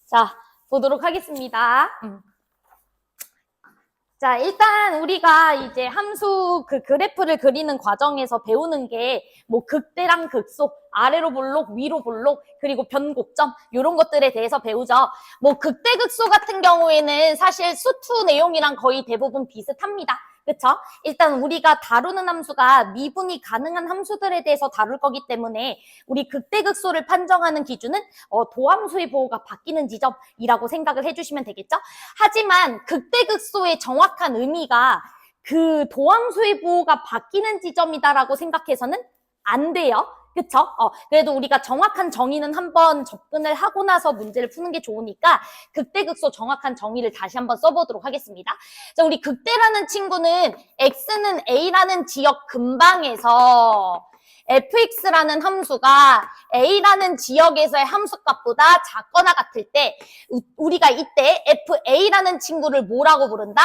자, 보도록 하겠습니다. 자, 일단 우리가 이제 함수 그 그래프를 그리는 과정에서 배우는 게 뭐 극대랑 극소, 아래로 볼록, 위로 볼록, 그리고 변곡점 이런 것들에 대해서 배우죠. 뭐 극대 극소 같은 경우에는 사실 수투 내용이랑 거의 대부분 비슷합니다. 그쵸? 일단 우리가 다루는 함수가 미분이 가능한 함수들에 대해서 다룰 거기 때문에 우리 극대극소를 판정하는 기준은 도함수의 보호가 바뀌는 지점이라고 생각을 해주시면 되겠죠? 하지만 극대극소의 정확한 의미가 그 도함수의 보호가 바뀌는 지점이다라고 생각해서는 안 돼요. 그쵸? 그래도 우리가 정확한 정의는 한번 접근을 하고 나서 문제를 푸는 게 좋으니까 극대극소 정확한 정의를 다시 한번 써보도록 하겠습니다. 자, 우리 극대라는 친구는 x는 a라는 지역 근방에서 fx라는 함수가 a라는 지역에서의 함수값보다 작거나 같을 때 우리가 이때 fa라는 친구를 뭐라고 부른다?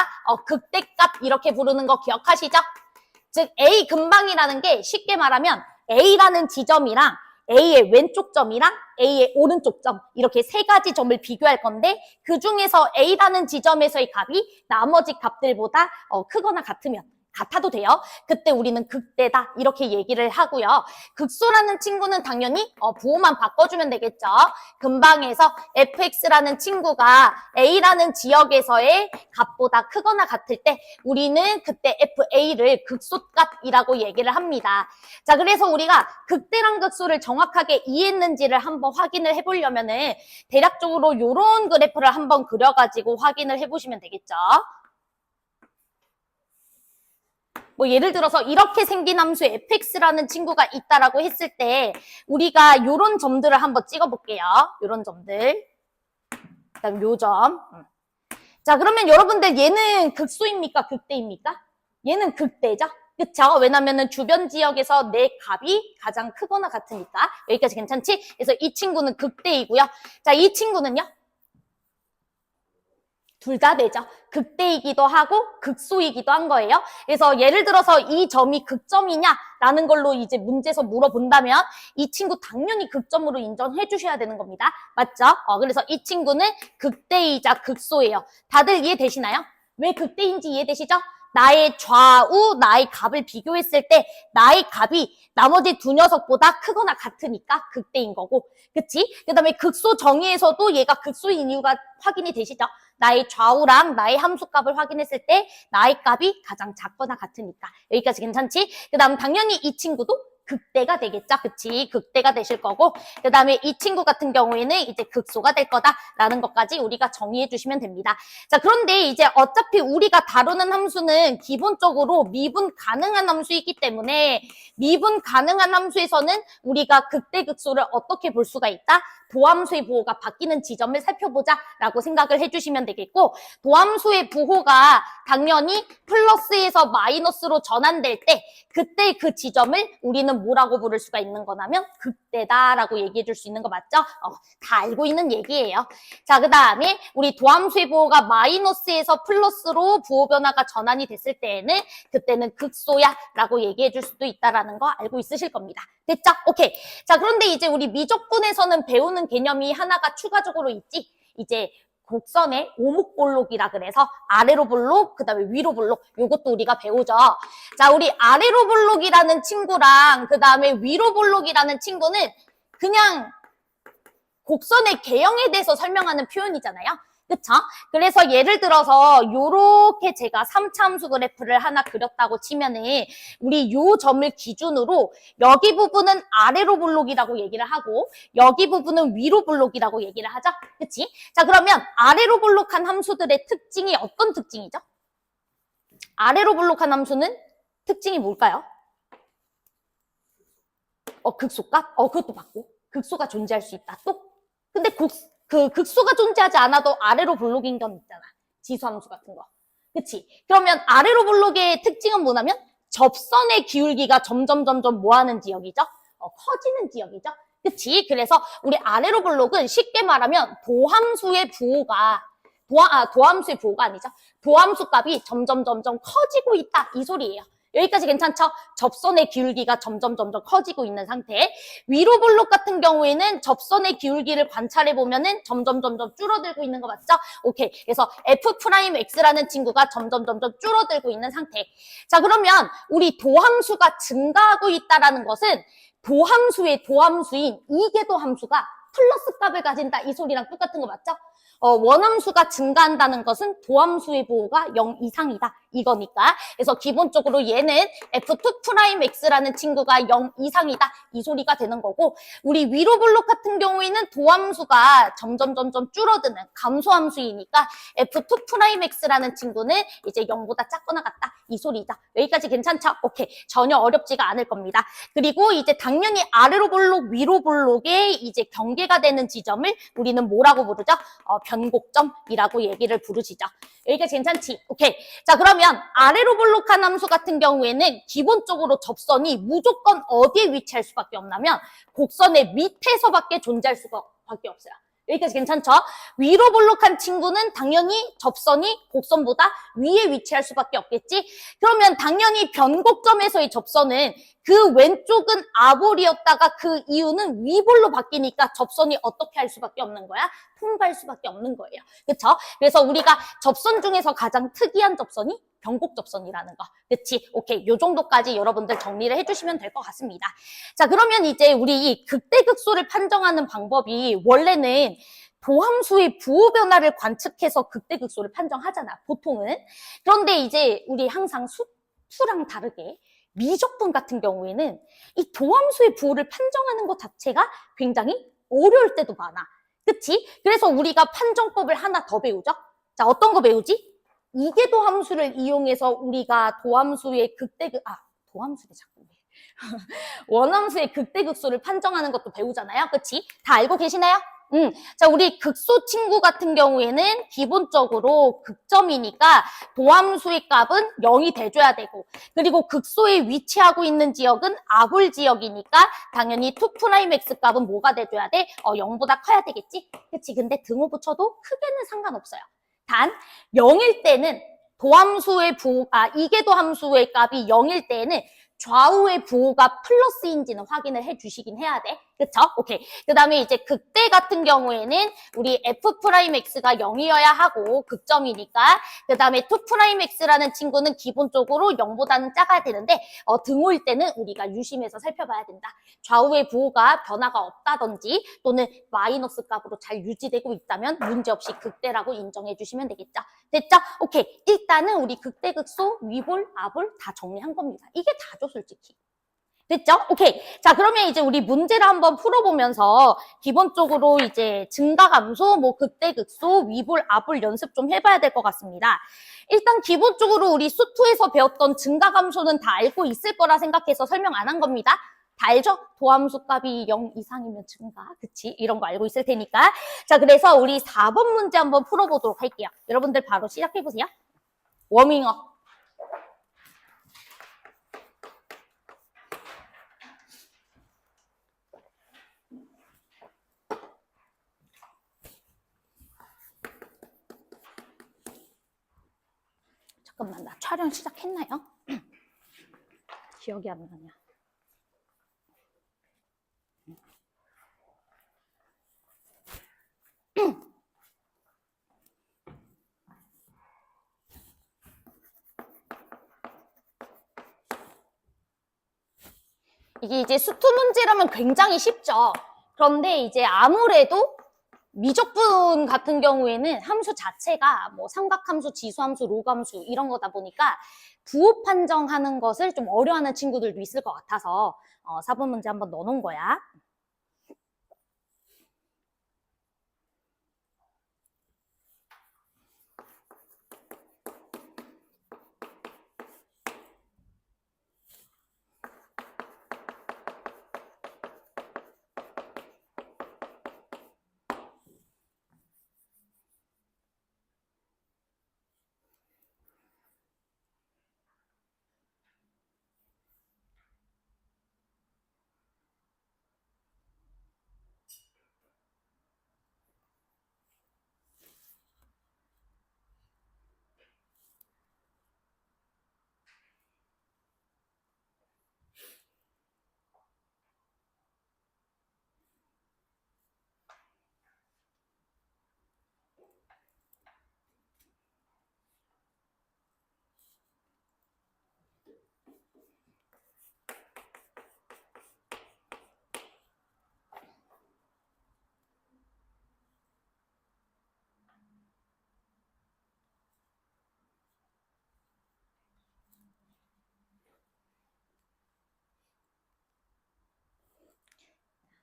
극대값 이렇게 부르는 거 기억하시죠? 즉 a 근방이라는 게 쉽게 말하면 A라는 지점이랑 A의 왼쪽 점이랑 A의 오른쪽 점 이렇게 세 가지 점을 비교할 건데 그 중에서 A라는 지점에서의 값이 나머지 값들보다 크거나 같아도 돼요. 그때 우리는 극대다 이렇게 얘기를 하고요. 극소라는 친구는 당연히 부호만 바꿔주면 되겠죠. 근방에서 fx라는 친구가 a라는 지역에서의 값보다 크거나 같을 때 우리는 그때 fa를 극소값이라고 얘기를 합니다. 자, 그래서 우리가 극대랑 극소를 정확하게 이해했는지를 한번 확인을 해보려면은 대략적으로 이런 그래프를 한번 그려가지고 확인을 해보시면 되겠죠. 뭐 예를 들어서 이렇게 생긴 함수 fx라는 친구가 있다라고 했을 때 우리가 요런 점들을 한번 찍어볼게요. 요런 점들. 그다음 요 점. 자, 그러면 여러분들 얘는 극소입니까? 극대입니까? 얘는 극대죠? 그쵸? 왜냐면은 주변 지역에서 내 값이 가장 크거나 같으니까. 여기까지 괜찮지? 그래서 이 친구는 극대이고요. 자, 이 친구는요? 둘 다 되죠. 극대이기도 하고 극소이기도 한 거예요. 그래서 예를 들어서 이 점이 극점이냐라는 걸로 이제 문제에서 물어본다면 이 친구 당연히 극점으로 인정해 주셔야 되는 겁니다. 맞죠? 그래서 이 친구는 극대이자 극소예요. 다들 이해되시나요? 왜 극대인지 이해되시죠? 나의 좌우, 나의 값을 비교했을 때 나의 값이 나머지 두 녀석보다 크거나 같으니까 극대인 거고, 그치? 그 다음에 극소 정의에서도 얘가 극소인 이유가 확인이 되시죠? 나의 좌우랑 나의 함수값을 확인했을 때 나의 값이 가장 작거나 같으니까. 여기까지 괜찮지? 그 다음 당연히 이 친구도 극대가 되겠죠? 그치? 극대가 되실 거고, 그 다음에 이 친구 같은 경우에는 이제 극소가 될 거다라는 것까지 우리가 정의해 주시면 됩니다. 자, 그런데 이제 어차피 우리가 다루는 함수는 기본적으로 미분 가능한 함수이기 때문에 미분 가능한 함수에서는 우리가 극대 극소를 어떻게 볼 수가 있다? 도함수의 부호가 바뀌는 지점을 살펴보자라고 생각을 해주시면 되겠고, 도함수의 부호가 당연히 플러스에서 마이너스로 전환될 때 그때 그 지점을 우리는 뭐라고 부를 수가 있는 거냐면 극대다라고 얘기해 줄 수 있는 거 맞죠? 다 알고 있는 얘기예요. 자, 그 다음에 우리 도함수의 부호가 마이너스에서 플러스로 부호 변화가 전환이 됐을 때에는 그때는 극소야 라고 얘기해 줄 수도 있다라는 거 알고 있으실 겁니다. 됐죠? 오케이. 자, 그런데 이제 우리 미적분에서는 배우는 개념이 하나가 추가적으로 있지. 이제 곡선의 오목볼록이라 그래서 아래로 볼록, 그 다음에 위로 볼록, 요것도 우리가 배우죠. 자, 우리 아래로 볼록이라는 친구랑 그 다음에 위로 볼록이라는 친구는 그냥 곡선의 개형에 대해서 설명하는 표현이잖아요. 그쵸? 그래서 예를 들어서 요렇게 제가 3차 함수 그래프를 하나 그렸다고 치면은 우리 요 점을 기준으로 여기 부분은 아래로 볼록이라고 얘기를 하고 여기 부분은 위로 볼록이라고 얘기를 하죠. 그치? 자, 그러면 아래로 볼록한 함수들의 특징이 어떤 특징이죠? 아래로 볼록한 함수는 특징이 뭘까요? 극소값? 그것도 맞고 극소가 존재할 수 있다. 또? 근데 극소가 존재하지 않아도 아래로 볼록인 건 있잖아. 지수함수 같은 거. 그치? 그러면 아래로 볼록의 특징은 뭐냐면 접선의 기울기가 점점 뭐하는 지역이죠? 커지는 지역이죠? 그치? 그래서 우리 아래로 볼록은 쉽게 말하면 도함수의 부호가 도함수의 부호가 아니죠. 도함수 값이 점점 커지고 있다. 이 소리예요. 여기까지 괜찮죠? 접선의 기울기가 점점 커지고 있는 상태. 위로 볼록 같은 경우에는 접선의 기울기를 관찰해 보면은 점점 줄어들고 있는 거 맞죠? 오케이. 그래서 F'X라는 친구가 점점 줄어들고 있는 상태. 자, 그러면 우리 도함수가 증가하고 있다라는 것은 도함수의 도함수인 이계도 함수가 플러스 값을 가진다. 이 소리랑 똑같은 거 맞죠? 원함수가 증가한다는 것은 도함수의 부호가 0 이상이다. 이거니까. 그래서 기본적으로 얘는 F2'X라는 친구가 0 이상이다. 이 소리가 되는 거고, 우리 위로 볼록 같은 경우에는 도함수가 점점 줄어드는 감소함수이니까 F2'X라는 친구는 이제 0보다 작거나 같다. 이 소리다. 여기까지 괜찮죠? 오케이. 전혀 어렵지가 않을 겁니다. 그리고 이제 당연히 아래로 볼록, 위로 볼록의 이제 경계가 되는 지점을 우리는 뭐라고 부르죠? 변곡점이라고 얘기를 부르시죠. 여기까지 괜찮지? 오케이. 자, 그러면 아래로 볼록한 함수 같은 경우에는 기본적으로 접선이 무조건 어디에 위치할 수밖에 없냐면 곡선의 밑에서밖에 존재할 수밖에 없어요. 여기까지 괜찮죠? 위로 볼록한 친구는 당연히 접선이 곡선보다 위에 위치할 수밖에 없겠지? 그러면 당연히 변곡점에서의 접선은 그 왼쪽은 아볼이었다가 그 이유는 위볼로 바뀌니까 접선이 어떻게 할 수밖에 없는 거야? 통과할 수밖에 없는 거예요. 그쵸? 그래서 우리가 접선 중에서 가장 특이한 접선이 변곡접선이라는 거. 그치? 오케이. 요 정도까지 여러분들 정리를 해주시면 될 것 같습니다. 자, 그러면 이제 우리 이 극대극소를 판정하는 방법이 원래는 도함수의 부호 변화를 관측해서 극대극소를 판정하잖아, 보통은. 그런데 이제 우리 항상 수랑 다르게 미적분 같은 경우에는 이 도함수의 부호를 판정하는 것 자체가 굉장히 어려울 때도 많아. 그치? 그래서 우리가 판정법을 하나 더 배우죠? 자, 어떤 거 배우지? 이계도 함수를 이용해서 우리가 도함수의 도함수를 자꾸 원함수의 극대극소를 판정하는 것도 배우잖아요. 그치? 다 알고 계시나요? 자, 우리 극소 친구 같은 경우에는 기본적으로 극점이니까 도함수의 값은 0이 돼줘야 되고, 그리고 극소에 위치하고 있는 지역은 아볼 지역이니까 당연히 2'X 값은 뭐가 돼줘야 돼? 0보다 커야 되겠지? 그치? 근데 등호 붙여도 크게는 상관없어요. 단 0일 때는 이계도 함수의 값이 0일 때에는 좌우의 부호가 플러스인지는 확인을 해주시긴 해야 돼. 그쵸? 오케이. 그 다음에 이제 극대 같은 경우에는 우리 F'X가 0이어야 하고 극점이니까 그 다음에 2'X라는 친구는 기본적으로 0보다는 작아야 되는데 등호일 때는 우리가 유심해서 살펴봐야 된다. 좌우의 부호가 변화가 없다든지 또는 마이너스 값으로 잘 유지되고 있다면 문제없이 극대라고 인정해 주시면 되겠죠. 됐죠? 오케이. 일단은 우리 극대, 극소, 위볼, 아볼 다 정리한 겁니다. 이게 다죠, 솔직히. 됐죠? 오케이. 자, 그러면 이제 우리 문제를 한번 풀어보면서 기본적으로 이제 증가감소, 뭐 극대극소, 위볼, 아볼 연습 좀 해봐야 될 것 같습니다. 일단 기본적으로 우리 수투에서 배웠던 증가감소는 다 알고 있을 거라 생각해서 설명 안 한 겁니다. 다 알죠? 도함수 값이 0 이상이면 증가. 그치? 이런 거 알고 있을 테니까. 자, 그래서 우리 4번 문제 한번 풀어보도록 할게요. 여러분들 바로 시작해보세요. 워밍업. 잠깐만, 나 촬영 시작했나요? 기억이 안 나냐. 이게 이제 수투 문제라면 굉장히 쉽죠. 그런데 이제 아무래도 미적분 같은 경우에는 함수 자체가 뭐 삼각함수, 지수함수, 로그함수 이런 거다 보니까 부호 판정하는 것을 좀 어려워하는 친구들도 있을 것 같아서 4번 문제 한번 넣어놓은 거야.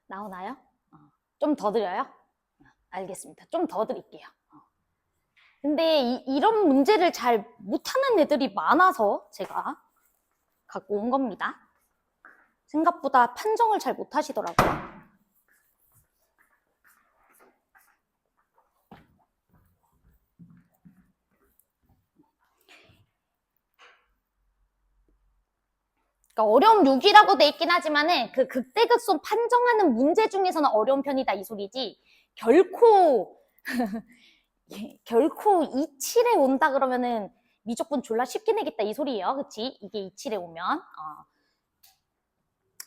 나오나요? 좀 더 드려요? 알겠습니다. 좀 더 드릴게요. 근데 이런 문제를 잘 못하는 애들이 많아서 제가 갖고 온 겁니다. 생각보다 판정을 잘 못하시더라고요. 그러니까 어려움 6이라고 돼 있긴 하지만은 그 극대극손 판정하는 문제 중에서는 어려운 편이다 이 소리지. 결코 결코 27에 온다 그러면은 미적분 졸라 쉽게 내겠다 이 소리예요. 그치? 이게 27에 오면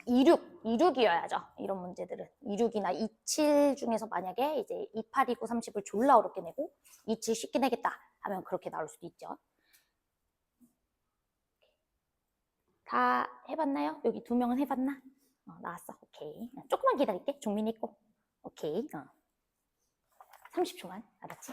26이어야죠. 이런 문제들은 26이나 27 중에서 만약에 이제 28, 29, 30을 졸라 어렵게 내고 27 쉽게 내겠다 하면 그렇게 나올 수도 있죠. 다 해봤나요? 여기 2명은 해봤나? 나왔어. 오케이. 조금만 기다릴게. 종민 있고. 오케이. 30초만. 알았지?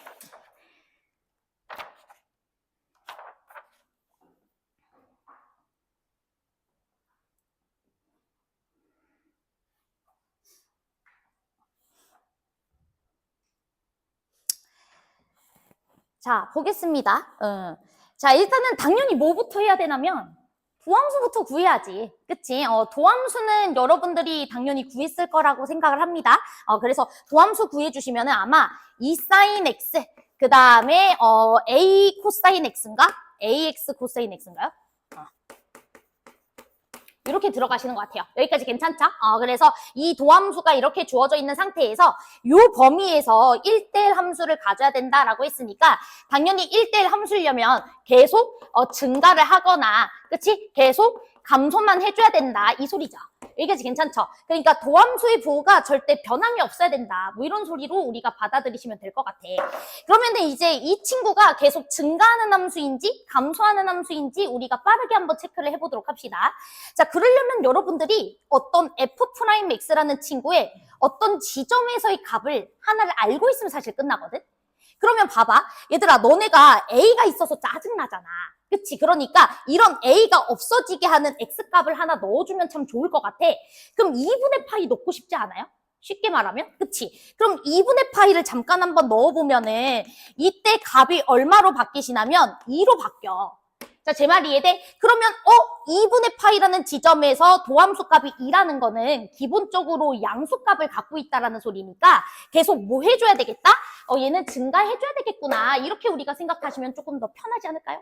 자, 보겠습니다. 자, 일단은 당연히 뭐부터 해야 되냐면 도함수부터 구해야지. 그치? 도함수는 여러분들이 당연히 구했을 거라고 생각을 합니다. 그래서 도함수 구해주시면은 아마 2 sin x, 그 다음에, a 코사인 x인가? ax 코사인 x인가요? 이렇게 들어가시는 것 같아요. 여기까지 괜찮죠? 그래서 이 도함수가 이렇게 주어져 있는 상태에서 이 범위에서 1대1 함수를 가져야 된다라고 했으니까 당연히 1대1 함수려면 계속 증가를 하거나 그치? 계속 감소만 해줘야 된다 이 소리죠. 여기까지 괜찮죠? 그러니까 도함수의 부호가 절대 변함이 없어야 된다. 뭐 이런 소리로 우리가 받아들이시면 될 것 같아. 그러면은 이제 이 친구가 계속 증가하는 함수인지 감소하는 함수인지 우리가 빠르게 한번 체크를 해보도록 합시다. 자, 그러려면 여러분들이 어떤 f'x라는 친구의 어떤 지점에서의 값을 하나를 알고 있으면 사실 끝나거든? 그러면 봐봐. 얘들아, 너네가 A가 있어서 짜증나잖아. 그치? 그러니까 이런 A가 없어지게 하는 X값을 하나 넣어주면 참 좋을 것 같아. 그럼 2분의 파이 넣고 싶지 않아요? 쉽게 말하면? 그치? 그럼 2분의 파이를 잠깐 한번 넣어보면은 이때 값이 얼마로 바뀌시냐면 2로 바뀌어. 자, 제 말 이해돼? 그러면 2분의 파이라는 지점에서 도함수 값이 2라는 거는 기본적으로 양수 값을 갖고 있다라는 소리니까 계속 뭐 해줘야 되겠다? 얘는 증가해줘야 되겠구나. 이렇게 우리가 생각하시면 조금 더 편하지 않을까요?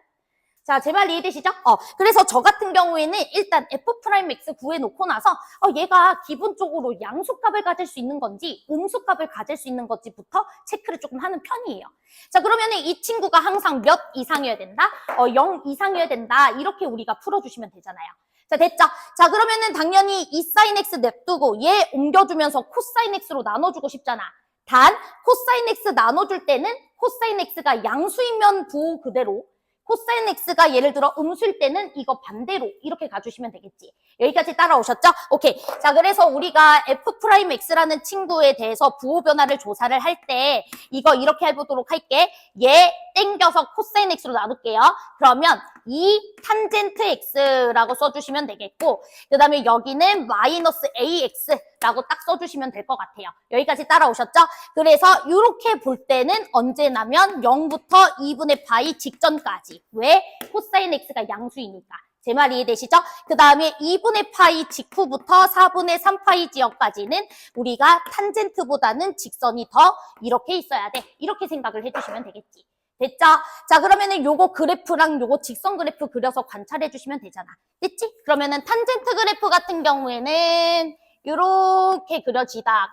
자, 제 말 이해되시죠? 그래서 저 같은 경우에는 일단 f'x 구해놓고 나서 얘가 기본적으로 양수값을 가질 수 있는 건지 음수값을 가질 수 있는 건지부터 체크를 조금 하는 편이에요. 자, 그러면은 이 친구가 항상 몇 이상이어야 된다? 0 이상이어야 된다. 이렇게 우리가 풀어주시면 되잖아요. 자, 됐죠? 자, 그러면은 당연히 이 sin x 냅두고 얘 옮겨주면서 코사인 x로 나눠주고 싶잖아. 단 코사인 x 나눠줄 때는 코사인 x가 양수이면 부호 그대로 코사인 x가 예를 들어 음수일 때는 이거 반대로 이렇게 가주시면 되겠지. 여기까지 따라오셨죠? 오케이. 자, 그래서 우리가 f'x라는 친구에 대해서 부호 변화를 조사를 할 때 이거 이렇게 해보도록 할게. 얘 땡겨서 코사인 x로 나눌게요. 그러면 이 탄젠트 x라고 써주시면 되겠고 그 다음에 여기는 마이너스 ax라고 딱 써주시면 될 것 같아요. 여기까지 따라오셨죠? 그래서 이렇게 볼 때는 언제나면 0부터 2분의 파이 직전까지. 왜? 코사인 x가 양수이니까. 제 말 이해되시죠? 그 다음에 2분의 파이 직후부터 4분의 3파이 지역까지는 우리가 탄젠트보다는 직선이 더 이렇게 있어야 돼. 이렇게 생각을 해주시면 되겠지. 됐죠? 자, 그러면은 요거 그래프랑 요거 직선 그래프 그려서 관찰해 주시면 되잖아. 됐지? 그러면은 탄젠트 그래프 같은 경우에는 요렇게 그려지다가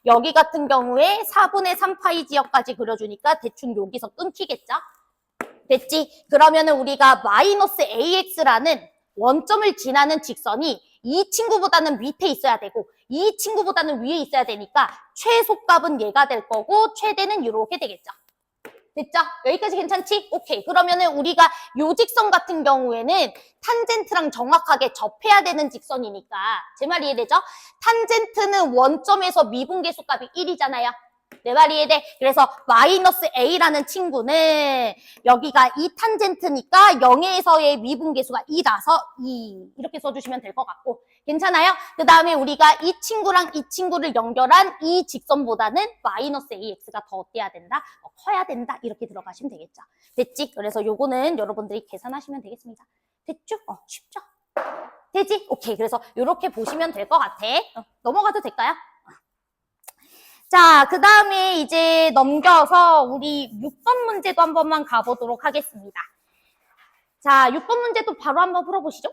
여기 같은 경우에 4분의 3파이 지역까지 그려주니까 대충 여기서 끊기겠죠? 됐지? 그러면은 우리가 마이너스 AX라는 원점을 지나는 직선이 이 친구보다는 밑에 있어야 되고 이 친구보다는 위에 있어야 되니까 최소값은 얘가 될 거고 최대는 이렇게 되겠죠. 됐죠? 여기까지 괜찮지? 오케이. 그러면은 우리가 요 직선 같은 경우에는 탄젠트랑 정확하게 접해야 되는 직선이니까 제 말 이해되죠? 탄젠트는 원점에서 미분계수값이 1이잖아요. 내 말이 이해돼? 그래서 마이너스 a라는 친구는 여기가 2 탄젠트니까 0에서의 미분계수가 2라서 2 이렇게 써주시면 될 것 같고 괜찮아요? 그 다음에 우리가 이 친구랑 이 친구를 연결한 이 직선보다는 마이너스 ax가 더 어때야 된다? 커야 된다 이렇게 들어가시면 되겠죠. 됐지? 그래서 요거는 여러분들이 계산하시면 되겠습니다. 됐죠? 쉽죠? 되지? 오케이. 그래서 이렇게 보시면 될 것 같아. 넘어가도 될까요? 자, 그 다음에 이제 넘겨서 우리 6번 문제도 한 번만 가보도록 하겠습니다. 자, 6번 문제도 바로 한번 풀어보시죠.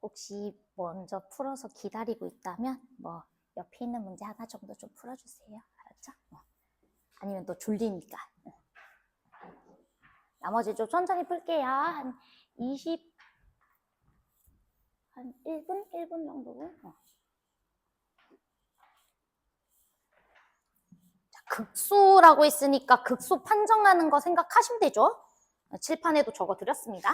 혹시 먼저 풀어서 기다리고 있다면 뭐 옆에 있는 문제 하나 정도 좀 풀어주세요. 알았죠? 아니면 또 졸리니까. 나머지 좀 천천히 풀게요. 한 1분? 1분 정도. 자, 극소라고 했으니까 극소 판정하는 거 생각하시면 되죠. 칠판에도 적어드렸습니다.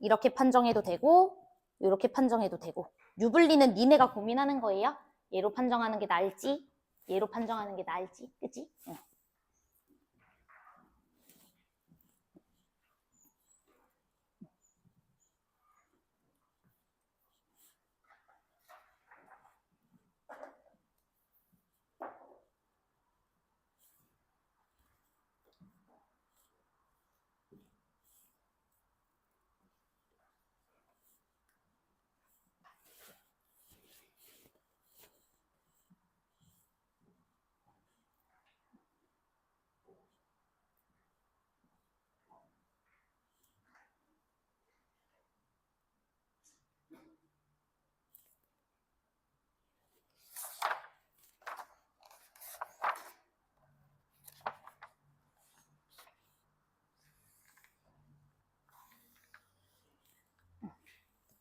이렇게 판정해도 되고 이렇게 판정해도 되고 유불리는 니네가 고민하는 거예요. 얘로 판정하는 게 나을지 얘로 판정하는 게 나을지 그치?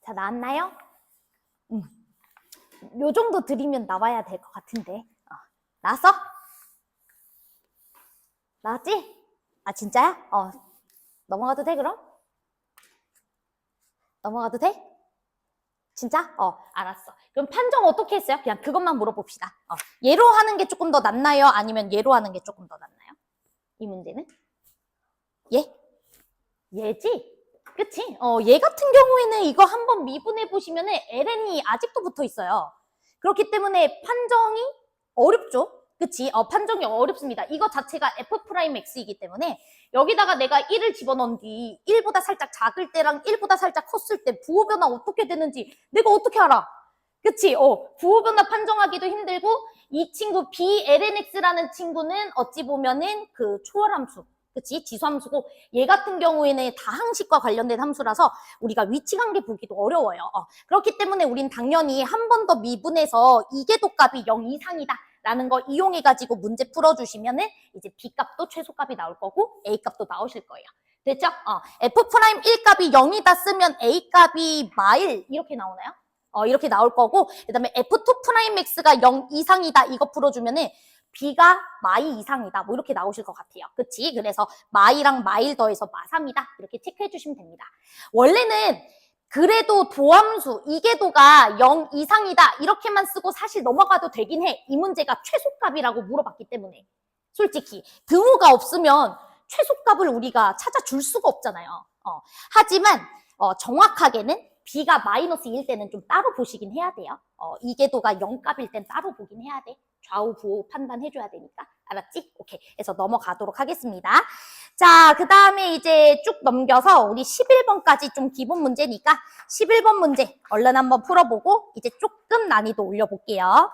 자, 나왔나요? 요 정도 드리면 나와야 될 것 같은데. 나왔어? 나왔지? 아, 진짜야? 넘어가도 돼, 그럼? 넘어가도 돼? 진짜? 알았어. 그럼 판정 어떻게 했어요? 그냥 그것만 물어봅시다. 얘로 하는 게 조금 더 낫나요? 아니면 얘로 하는 게 조금 더 낫나요? 이 문제는? 얘? 얘지? 그치? 얘 같은 경우에는 이거 한번 미분해 보시면은 ln이 아직도 붙어 있어요. 그렇기 때문에 판정이 어렵죠? 그치? 판정이 어렵습니다. 이거 자체가 f'x이기 때문에 여기다가 내가 1을 집어넣은 뒤 1보다 살짝 작을 때랑 1보다 살짝 컸을 때 부호 변화 어떻게 되는지 내가 어떻게 알아? 그치? 부호 변화 판정하기도 힘들고 이 친구 blnx라는 친구는 어찌 보면은 그 초월함수 그치? 지수함수고 얘 같은 경우에는 다항식과 관련된 함수라서 우리가 위치관계 보기도 어려워요. 그렇기 때문에 우린 당연히 한 번 더 미분해서 이계도 값이 0 이상이다 라는 거 이용해가지고 문제 풀어주시면은 이제 B값도 최소값이 나올 거고 A값도 나오실 거예요. 됐죠? F' 1값이 0이다 쓰면 A값이 마일 이렇게 나오나요? 이렇게 나올 거고 그 다음에 F2'X가 0 이상이다 이거 풀어주면은 B가 마이 이상이다 뭐 이렇게 나오실 것 같아요. 그치? 그래서 마이랑 마일 더해서 마3이다 이렇게 체크해 주시면 됩니다. 원래는 그래도 도함수 이계도가 0 이상이다 이렇게만 쓰고 사실 넘어가도 되긴 해. 이 문제가 최소값이라고 물어봤기 때문에 솔직히 등호가 없으면 최소값을 우리가 찾아줄 수가 없잖아요. 하지만 정확하게는 B가 마이너스 2일 때는 좀 따로 보시긴 해야 돼요. 이계도가 0값일 땐 따로 보긴 해야 돼. 좌우 부호 판단해줘야 되니까. 알았지? 오케이. 그래서 넘어가도록 하겠습니다. 자, 그 다음에 이제 쭉 넘겨서 우리 11번까지 좀 기본 문제니까 11번 문제 얼른 한번 풀어보고 이제 조금 난이도 올려볼게요.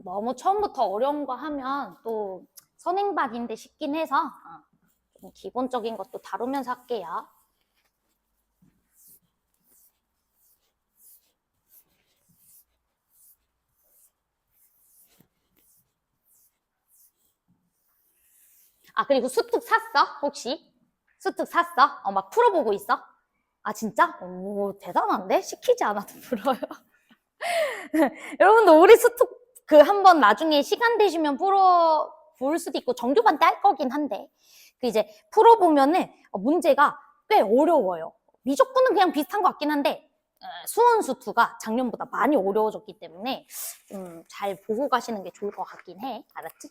너무 처음부터 어려운 거 하면 또 선행박인데 싶긴 해서 좀 기본적인 것도 다루면서 할게요. 그리고 수특 샀어? 혹시? 수특 샀어? 막 풀어보고 있어? 진짜? 오, 대단한데? 시키지 않아도 풀어요. 여러분도 우리 수특 한번 나중에 시간 되시면 볼 수도 있고 정규반 때 할 거긴 한데 이제 풀어보면은 문제가 꽤 어려워요. 미적분은 그냥 비슷한 것 같긴 한데 수원수투가 작년보다 많이 어려워졌기 때문에 잘 보고 가시는 게 좋을 것 같긴 해. 알았지?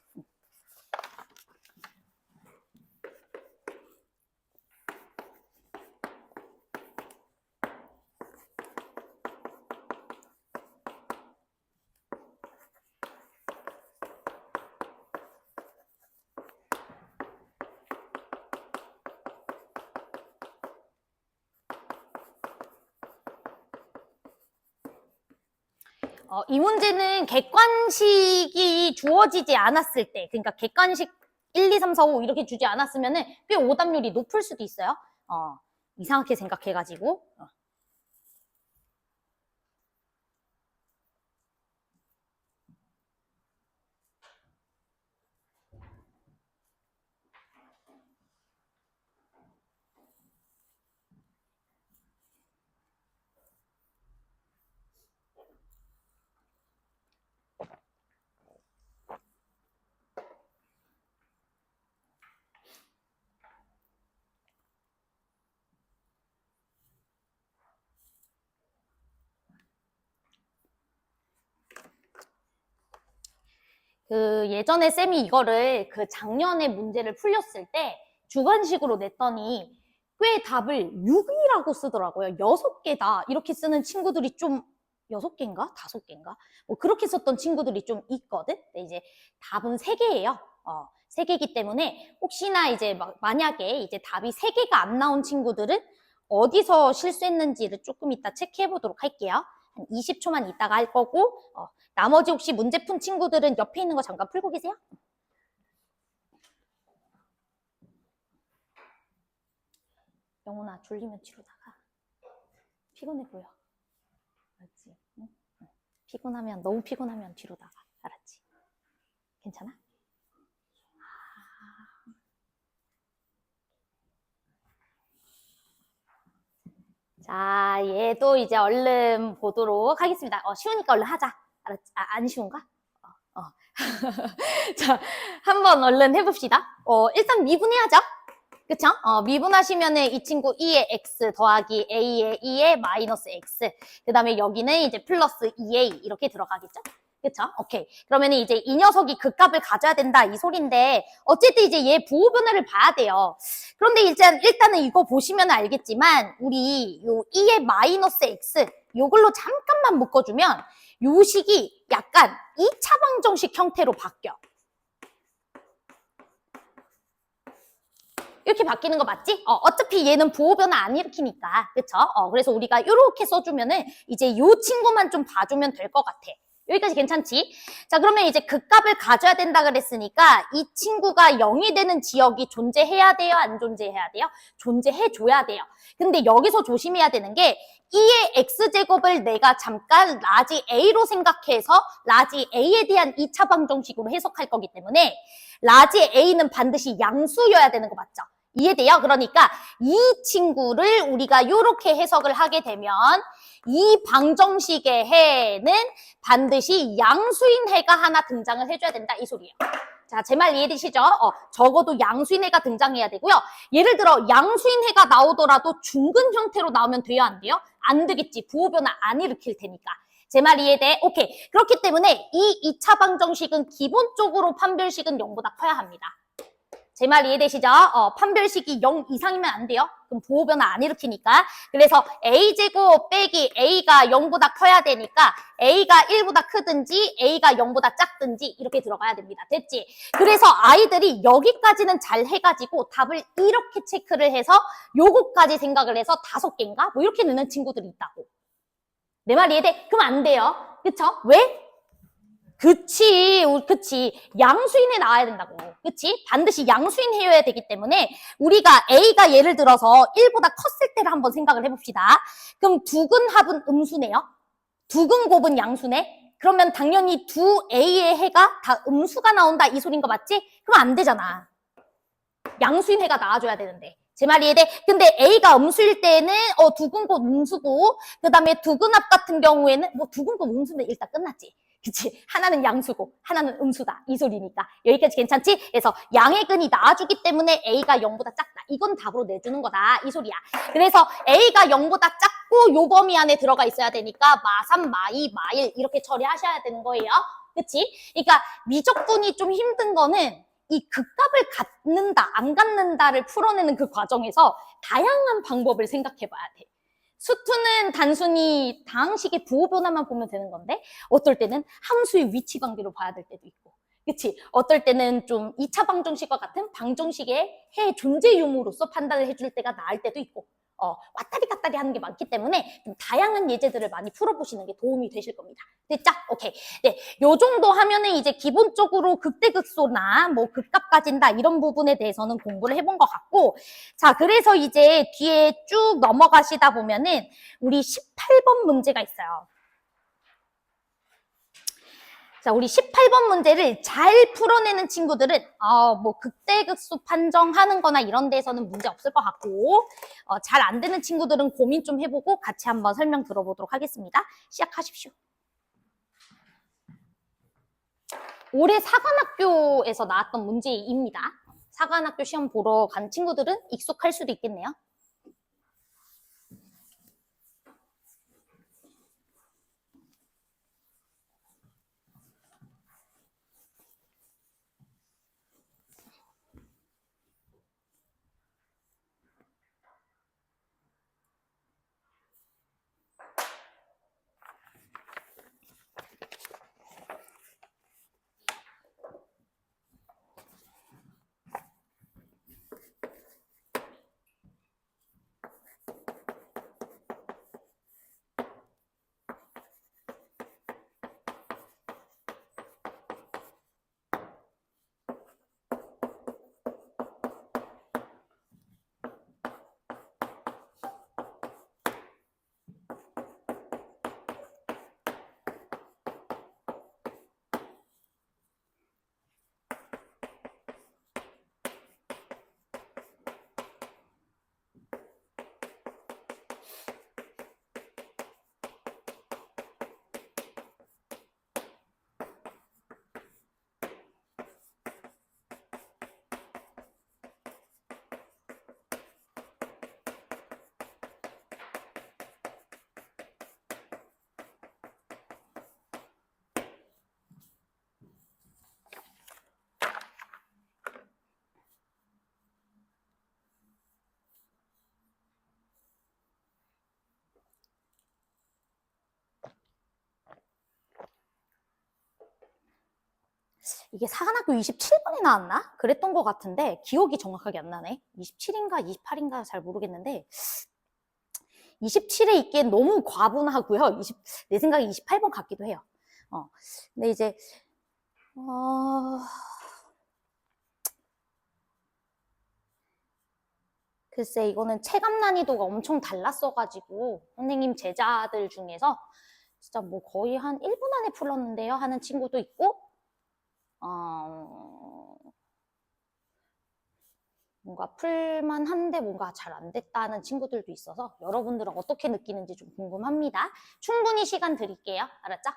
이 문제는 객관식이 주어지지 않았을 때, 그러니까 객관식 1, 2, 3, 4, 5 이렇게 주지 않았으면 꽤 오답률이 높을 수도 있어요. 이상하게 생각해가지고. 예전에 쌤이 이거를 작년에 문제를 풀렸을 때 주관식으로 냈더니 꽤 답을 6이라고 쓰더라고요. 6개다. 이렇게 쓰는 친구들이 좀 6개인가? 5개인가? 뭐 그렇게 썼던 친구들이 좀 있거든? 근데 이제 답은 3개예요. 3개이기 때문에 혹시나 이제 만약에 이제 답이 3개가 안 나온 친구들은 어디서 실수했는지를 조금 이따 체크해 보도록 할게요. 한 20초만 있다가 할 거고 나머지 혹시 문제 푼 친구들은 옆에 있는 거 잠깐 풀고 계세요? 영훈아 졸리면 뒤로 나가. 피곤해 보여. 알았지? 응? 피곤하면 너무 피곤하면 뒤로 나가. 알았지? 괜찮아? 자, 얘도 이제 얼른 보도록 하겠습니다. 쉬우니까 얼른 하자. 알았지? 안 쉬운가? 자, 한번 얼른 해봅시다. 일단 미분해야죠. 그쵸? 미분하시면은 이 친구 2의 x 더하기 a의 2의 마이너스 x. 그 다음에 여기는 이제 플러스 2a 이렇게 들어가겠죠? 그쵸? 오케이. 그러면은 이제 이 녀석이 극값을 가져야 된다 이 소린데 어쨌든 이제 얘 부호 변화를 봐야 돼요. 그런데 일단은 이거 보시면 알겠지만 우리 요 2의 마이너스 x 요걸로 잠깐만 묶어주면 요 식이 약간 2차 방정식 형태로 바뀌어. 이렇게 바뀌는 거 맞지? 어차피 얘는 부호 변화 안 일으키니까. 그쵸? 그래서 우리가 이렇게 써주면은 이제 요 친구만 좀 봐주면 될 것 같아. 여기까지 괜찮지? 자, 그러면 이제 극값을 가져야 된다 그랬으니까 이 친구가 0이 되는 지역이 존재해야 돼요? 안 존재해야 돼요? 존재해줘야 돼요. 근데 여기서 조심해야 되는 게 2의 x제곱을 내가 잠깐 라지 a로 생각해서 라지 a에 대한 2차 방정식으로 해석할 거기 때문에 라지 a는 반드시 양수여야 되는 거 맞죠? 이해돼요? 그러니까 이 친구를 우리가 이렇게 해석을 하게 되면 이 방정식의 해는 반드시 양수인 해가 하나 등장을 해줘야 된다 이 소리예요. 자, 제 말 이해되시죠? 적어도 양수인 해가 등장해야 되고요. 예를 들어 양수인 해가 나오더라도 중근 형태로 나오면 돼요? 안 돼요? 안 되겠지. 부호 변화 안 일으킬 테니까. 제 말 이해돼? 오케이. 그렇기 때문에 이 2차 방정식은 기본적으로 판별식은 0보다 커야 합니다. 제 말 이해되시죠? 판별식이 0 이상이면 안 돼요. 그럼 부호 변화 안 일으키니까. 그래서 a제곱 빼기 a가 0보다 커야 되니까 a가 1보다 크든지 a가 0보다 작든지 이렇게 들어가야 됩니다. 됐지? 그래서 아이들이 여기까지는 잘 해가지고 답을 이렇게 체크를 해서 요거까지 생각을 해서 5개인가? 뭐 이렇게 내는 친구들이 있다고. 내 말 이해돼? 그럼 안 돼요. 그쵸? 왜? 그치. 양수인에 나와야 된다고. 그치? 반드시 양수인해야 되기 때문에 우리가 A가 예를 들어서 1보다 컸을 때를 한번 생각을 해봅시다. 그럼 두근합은 음수네요. 두근곱은 양수네. 그러면 당연히 두 A의 해가 다 음수가 나온다 이 소린 거 맞지? 그럼 안 되잖아. 양수인해가 나와줘야 되는데. 제 말 이해돼? 근데 A가 음수일 때는 두근곱 음수고 그 다음에 두근합 같은 경우에는 뭐 두근곱 음수는 일단 끝났지. 그치? 하나는 양수고 하나는 음수다. 이 소리니까. 여기까지 괜찮지? 그래서 양의 근이 나와주기 때문에 A가 0보다 작다. 이건 답으로 내주는 거다. 이 소리야. 그래서 A가 0보다 작고 요 범위 안에 들어가 있어야 되니까 마3, 마2, 마1 이렇게 처리하셔야 되는 거예요. 그치? 그러니까 미적분이 좀 힘든 거는 이 극값을 갖는다, 안 갖는다를 풀어내는 그 과정에서 다양한 방법을 생각해 봐야 돼. 수투는 단순히 다항식의 부호 변화만 보면 되는 건데 어떨 때는 함수의 위치 관계로 봐야 될 때도 있고 그치? 어떨 때는 좀 2차 방정식과 같은 방정식의 해 존재 유무로서 판단을 해줄 때가 나을 때도 있고 왔다리 갔다리 하는 게 많기 때문에 좀 다양한 예제들을 많이 풀어보시는 게 도움이 되실 겁니다. 됐죠? 오케이. 네, 요 정도 하면은 이제 기본적으로 극대극소나 뭐 극값 가진다 이런 부분에 대해서는 공부를 해본 것 같고 자, 그래서 이제 뒤에 쭉 넘어가시다 보면은 우리 18번 문제가 있어요. 자, 우리 18번 문제를 잘 풀어내는 친구들은 뭐 극대극소 판정하는 거나 이런 데에서는 문제 없을 것 같고 잘 안 되는 친구들은 고민 좀 해보고 같이 한번 설명 들어보도록 하겠습니다. 시작하십시오. 올해 사관학교에서 나왔던 문제입니다. 사관학교 시험 보러 간 친구들은 익숙할 수도 있겠네요. 이게 사관학교 27번에 나왔나? 그랬던 것 같은데 기억이 정확하게 안 나네. 27인가 28인가 잘 모르겠는데 27에 있기엔 너무 과분하고요. 내 생각에 28번 같기도 해요. 근데 이제 글쎄 이거는 체감 난이도가 엄청 달랐어가지고 선생님 제자들 중에서 진짜 뭐 거의 한 1분 안에 풀었는데요 하는 친구도 있고 뭔가 풀만한데 뭔가 잘 안 됐다는 친구들도 있어서 여러분들은 어떻게 느끼는지 좀 궁금합니다. 충분히 시간 드릴게요. 알았죠?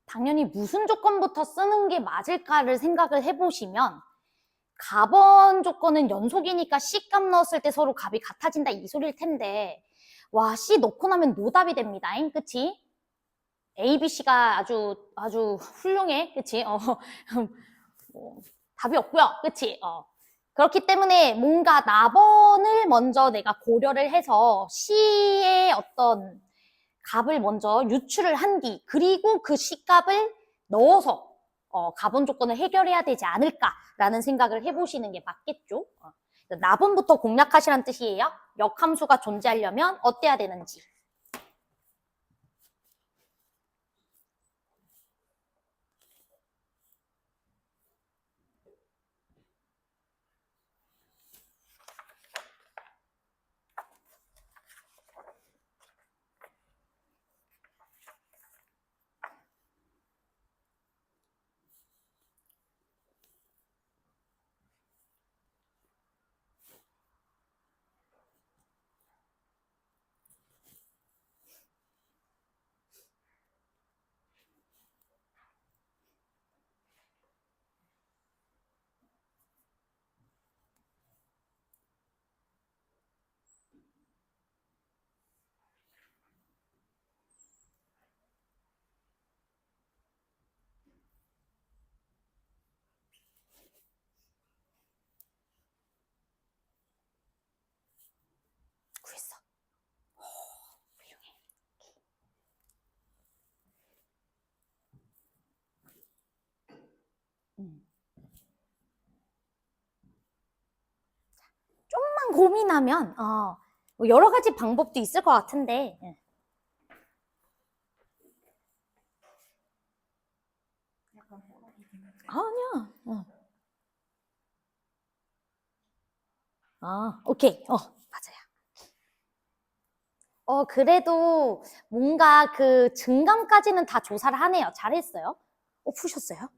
당연히 무슨 조건부터 쓰는 게 맞을까를 생각을 해보시면 갑원 조건은 연속이니까 C값 넣었을 때 서로 값이 같아진다 이 소리일 텐데 와 C 넣고 나면 노답이 됩니다. 그치? A, B, C가 아주 훌륭해. 그치? 답이 없고요. 그치? 그렇기 때문에 뭔가 납원을 먼저 내가 고려를 해서 C의 어떤 값을 먼저 유출을 한 뒤 그리고 그 C값을 넣어서 가본 조건을 해결해야 되지 않을까라는 생각을 해보시는 게 맞겠죠. 납원부터 공략하시라는 뜻이에요. 역함수가 존재하려면 어때야 되는지. 조금만 고민하면 뭐 여러 가지 방법도 있을 것 같은데 아니야. 오케이. 맞아요. 그래도 뭔가 그 증감까지는 다 조사를 하네요. 잘했어요. 푸셨어요?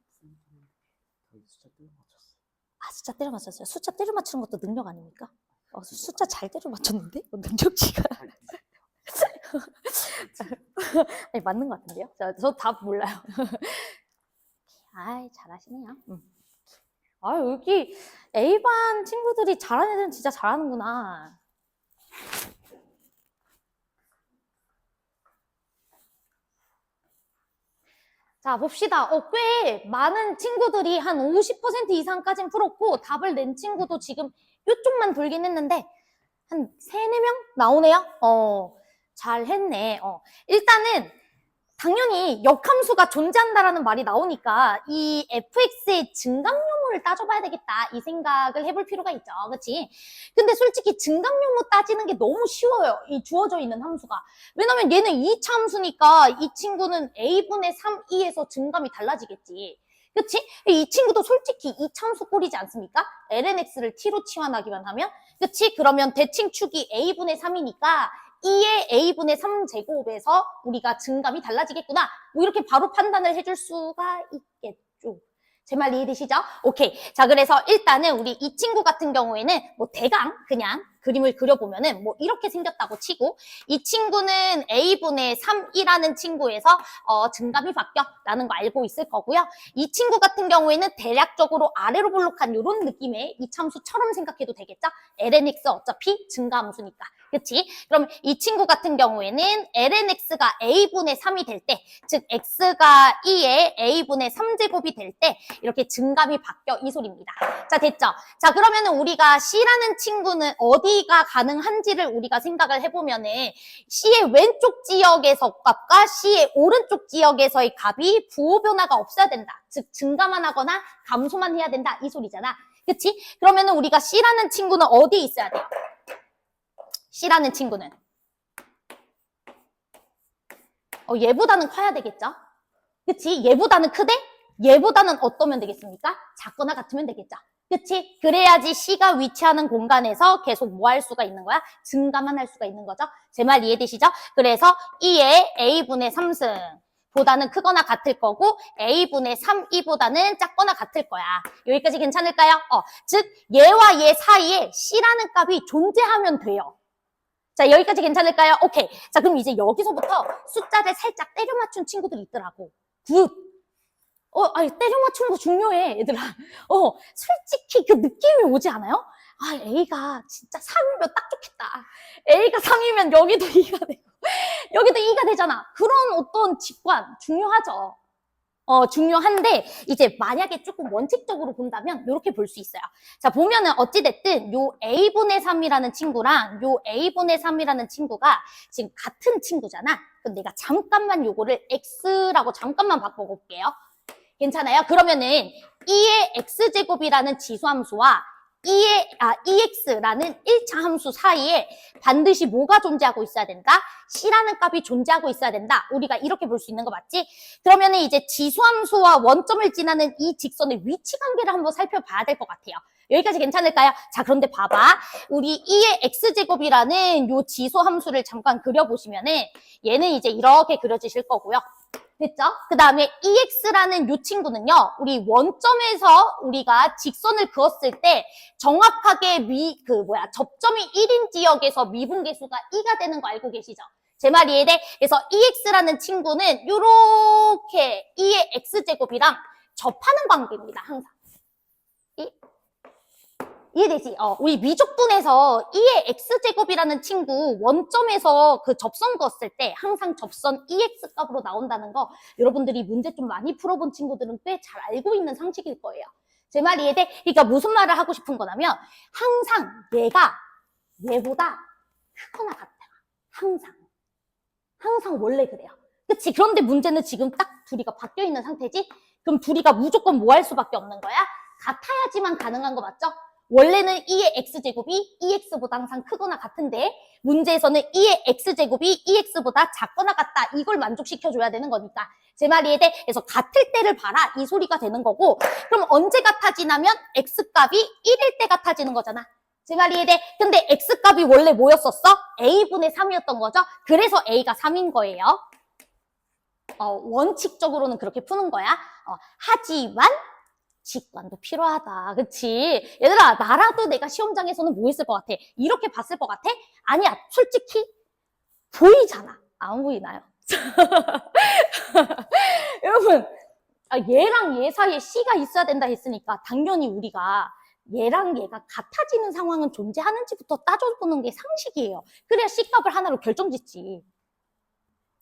숫자 때려 맞췄어요. 숫자 때려 맞추는 것도 능력 아닙니까? 숫자 잘 때려 맞췄는데? 능력치가. 아니, 맞는 것 같은데요? 저 답 몰라요. 잘하시네요. 여기 A반 친구들이 잘하는 애들은 진짜 잘하는구나. 자, 봅시다. 꽤 많은 친구들이 한 50% 이상까지는 풀었고 답을 낸 친구도 지금 이쪽만 돌긴 했는데 한 3, 4명 나오네요. 잘했네. 일단은 당연히 역함수가 존재한다라는 말이 나오니까 이 fx의 증강요모를 따져봐야 되겠다 이 생각을 해볼 필요가 있죠. 그치? 근데 솔직히 증강요모 따지는 게 너무 쉬워요. 이 주어져 있는 함수가. 왜냐면 얘는 2차 함수니까 이 친구는 a분의 3e에서 증감이 달라지겠지. 그치? 이 친구도 솔직히 2차 함수 꼴이지 않습니까? lnx를 t로 치환하기만 하면. 그치? 그러면 대칭축이 a분의 3이니까 2의 a분의 3제곱에서 우리가 증감이 달라지겠구나. 뭐 이렇게 바로 판단을 해줄 수가 있겠죠. 제 말 이해되시죠? 오케이. 자, 그래서 일단은 우리 이 친구 같은 경우에는 뭐 대강 그냥 그림을 그려보면은 뭐 이렇게 생겼다고 치고 이 친구는 a분의 3이라는 친구에서 증감이 바뀌어라는 거 알고 있을 거고요. 이 친구 같은 경우에는 대략적으로 아래로 볼록한 이런 느낌의 이참수처럼 생각해도 되겠죠? lnx 어차피 증가함수니까. 그치? 그럼 이 친구 같은 경우에는 lnx가 a분의 3이 될 때, 즉 x가 2의 a분의 3제곱이 될 때 이렇게 증감이 바뀌어 이 소리입니다. 자, 됐죠? 자, 그러면은 우리가 c라는 친구는 어디가 가능한지를 우리가 생각을 해보면은 c의 왼쪽 지역에서 값과 c의 오른쪽 지역에서의 값이 부호 변화가 없어야 된다. 즉 증가만 하거나 감소만 해야 된다 이 소리잖아. 그치? 그러면은 우리가 c라는 친구는 어디에 있어야 돼요? c라는 친구는 얘보다는 커야 되겠죠? 그치? 얘보다는 크대? 얘보다는 어떠면 되겠습니까? 작거나 같으면 되겠죠? 그치? 그래야지 C가 위치하는 공간에서 계속 뭐 할 수가 있는 거야? 증가만 할 수가 있는 거죠? 제 말 이해되시죠? 그래서 2의 A분의 3승 보다는 크거나 같을 거고 A분의 3이보다는 작거나 같을 거야. 여기까지 괜찮을까요? 즉 얘와 얘 사이에 C라는 값이 존재하면 돼요. 자, 여기까지 괜찮을까요? 오케이. 자, 그럼 이제 여기서부터 숫자를 살짝 때려 맞춘 친구들이 있더라고. 굿. 때려 맞추는 거 중요해, 얘들아. 솔직히 그 느낌이 오지 않아요? A가 진짜 3이면 딱 좋겠다. A가 3이면 여기도 2가 되고, 여기도 2가 되잖아. 그런 어떤 직관, 중요하죠. 중요한데, 이제 만약에 조금 원칙적으로 본다면, 이렇게 볼 수 있어요. 자, 보면은 어찌됐든, 요 A분의 3이라는 친구랑 요 A분의 3이라는 친구가 지금 같은 친구잖아. 그럼 내가 잠깐만 요거를 X라고 잠깐만 바꿔볼게요. 괜찮아요? 그러면은 2의 x제곱이라는 지수함수와 2x라는 1차 함수 사이에 반드시 뭐가 존재하고 있어야 된다? c라는 값이 존재하고 있어야 된다. 우리가 이렇게 볼 수 있는 거 맞지? 그러면은 이제 지수함수와 원점을 지나는 이 직선의 위치 관계를 한번 살펴봐야 될 것 같아요. 여기까지 괜찮을까요? 자, 그런데 봐봐. 우리 2의 x제곱이라는 요 지수함수를 잠깐 그려보시면은 얘는 이제 이렇게 그려지실 거고요. 됐죠? 그 다음에 EX라는 요 친구는요, 우리 원점에서 우리가 직선을 그었을 때 정확하게 접점이 1인 지역에서 미분계수가 2가 되는 거 알고 계시죠? 제 말 이해돼? 그래서 EX라는 친구는 요렇게 2의 X제곱이랑 접하는 관계입니다, 항상. 이해되지? 우리 미적분에서 2의 x제곱이라는 친구 원점에서 그 접선 그었을 때 항상 접선 2x 값으로 나온다는 거 여러분들이 문제 좀 많이 풀어본 친구들은 꽤 잘 알고 있는 상식일 거예요. 제 말 이해돼? 그러니까 무슨 말을 하고 싶은 거냐면 항상 얘가 얘보다 크거나 같아. 항상 원래 그래요. 그치? 그런데 문제는 지금 딱 둘이가 바뀌어 있는 상태지? 그럼 둘이가 무조건 뭐 할 수밖에 없는 거야? 같아야지만 가능한 거 맞죠? 원래는 2의 x제곱이 2x보다 항상 크거나 같은데 문제에서는 2의 x제곱이 2x보다 작거나 같다. 이걸 만족시켜줘야 되는 거니까. 제 말이 이해돼? 그래서 같을 때를 봐라. 이 소리가 되는 거고 그럼 언제 같아지냐면 x값이 1일 때 같아지는 거잖아. 제 말이 이해돼? 근데 x값이 원래 뭐였었어? a분의 3이었던 거죠? 그래서 a가 3인 거예요. 원칙적으로는 그렇게 푸는 거야. 하지만 직관도 필요하다. 그치? 얘들아, 나라도 내가 시험장에서는 뭐 했을 것 같아? 이렇게 봤을 것 같아? 아니야. 솔직히 보이잖아. 안 보이나요? 여러분, 얘랑 얘 사이에 C가 있어야 된다 했으니까 당연히 우리가 얘랑 얘가 같아지는 상황은 존재하는지부터 따져보는 게 상식이에요. 그래야 C값을 하나로 결정짓지.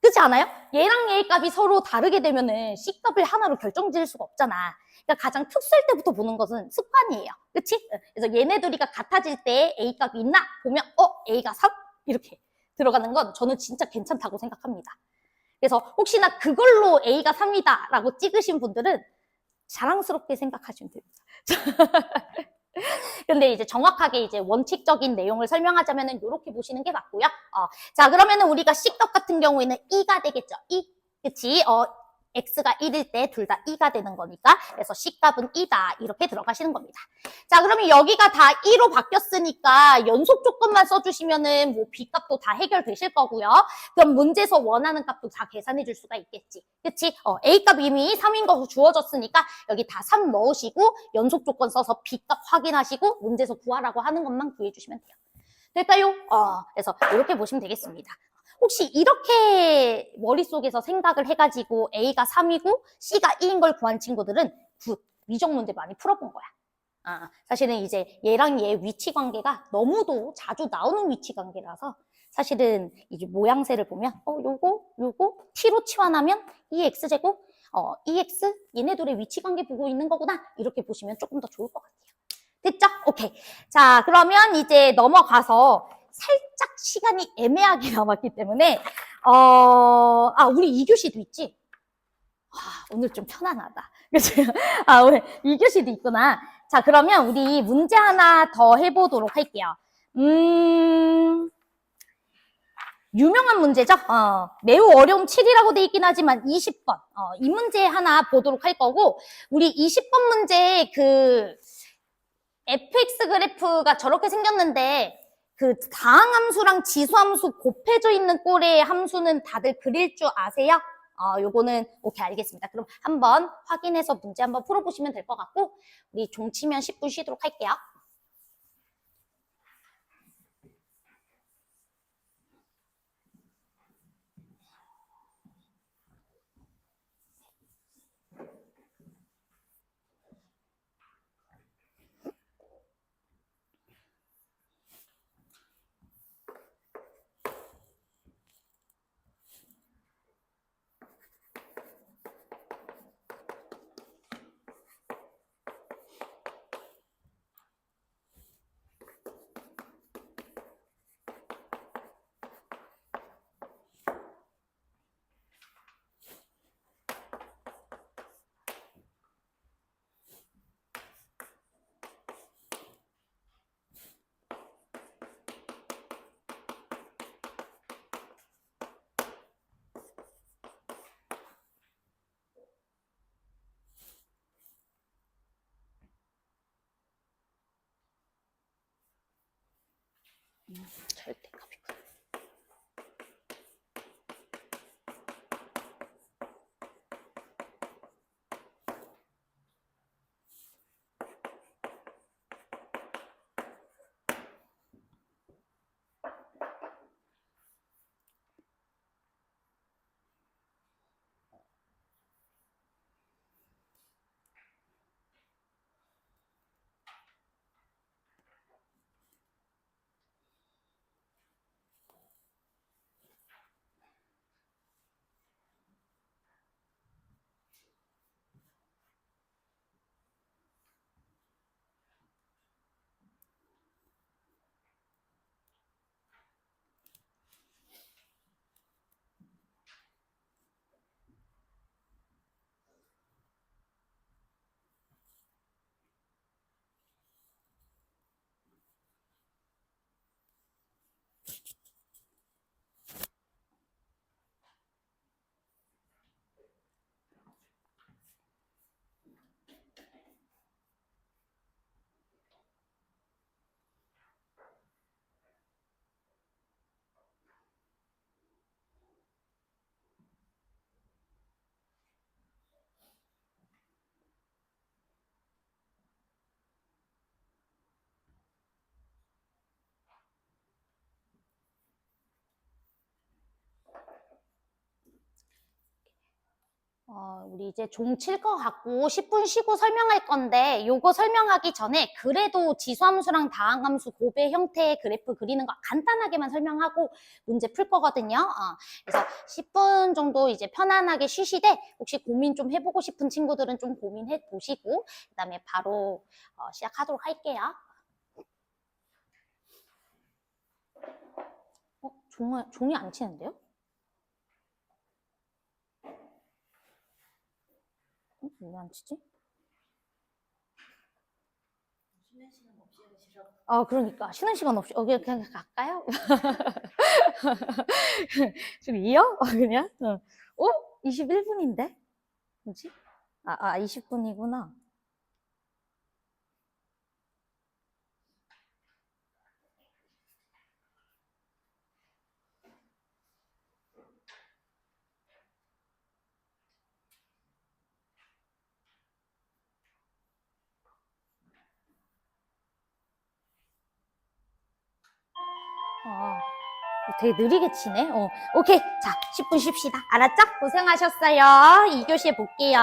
그렇지 않아요? 얘랑 얘 값이 서로 다르게 되면은 C값을 하나로 결정지을 수가 없잖아. 그러니까 가장 특수할 때부터 보는 것은 습관이에요. 그치? 그래서 얘네 둘이가 같아질 때 A 값이 있나? 보면 A가 3? 이렇게 들어가는 건 저는 진짜 괜찮다고 생각합니다. 그래서 혹시나 그걸로 A가 3이다 라고 찍으신 분들은 자랑스럽게 생각하시면 됩니다. 근데 이제 정확하게 이제 원칙적인 내용을 설명하자면은 이렇게 보시는 게 맞고요. 자, 그러면은 우리가 C값 같은 경우에는 2가 되겠죠. 2. 그치? x가 1일 때 둘 다 2가 되는 거니까 그래서 C값은 2다 이렇게 들어가시는 겁니다. 자, 그러면 여기가 다 2로 바뀌었으니까 연속 조건만 써주시면은 뭐 B값도 다 해결되실 거고요. 그럼 문제에서 원하는 값도 다 계산해 줄 수가 있겠지. 그치? A값 이미 3인 거 주어졌으니까 여기 다 3 넣으시고 연속 조건 써서 B값 확인하시고 문제에서 구하라고 하는 것만 구해주시면 돼요. 될까요? 그래서 이렇게 보시면 되겠습니다. 혹시 이렇게 머릿속에서 생각을 해가지고 A가 3이고 C가 2인 걸 구한 친구들은 굿, 미적 문제 많이 풀어본 거야. 사실은 이제 얘랑 얘 위치 관계가 너무도 자주 나오는 위치 관계라서 사실은 이제 모양새를 보면 요거 t로 치환하면 2x제곱 2x 얘네들의 위치 관계 보고 있는 거구나 이렇게 보시면 조금 더 좋을 것 같아요. 됐죠? 오케이. 자, 그러면 이제 넘어가서 살짝 시간이 애매하게 남았기 때문에 우리 2교시도 있지? 오늘 좀 편안하다. 그치? 오늘 2교시도 있구나. 자, 그러면 우리 문제 하나 더 해보도록 할게요. 유명한 문제죠? 매우 어려움 7이라고 돼 있긴 하지만 20번. 이 문제 하나 보도록 할 거고, 우리 20번 문제 fx 그래프가 저렇게 생겼는데, 다항함수랑 지수함수 곱해져 있는 꼴의 함수는 다들 그릴 줄 아세요? 요거는 오케이 알겠습니다. 그럼 한번 확인해서 문제 한번 풀어보시면 될 것 같고 우리 종치면 10분 쉬도록 할게요. 절대값이구나. 우리 이제 종 칠 것 같고 10분 쉬고 설명할 건데 요거 설명하기 전에 그래도 지수함수랑 다항함수 곱의 형태의 그래프 그리는 거 간단하게만 설명하고 문제 풀 거거든요. 그래서 10분 정도 이제 편안하게 쉬시되 혹시 고민 좀 해보고 싶은 친구들은 좀 고민해 보시고 그다음에 바로 시작하도록 할게요. 종이 안 치는데요? 왜 안 치지? 쉬는 시간 없이 하시라고. 그러니까 쉬는 시간 없이 그냥 갈까요? 저기요? 그냥? 21분인데? 뭐지? 20분이구나. 되게 느리게 치네. 오케이. 자, 10분 쉽시다. 알았죠? 고생하셨어요. 2교시에 볼게요.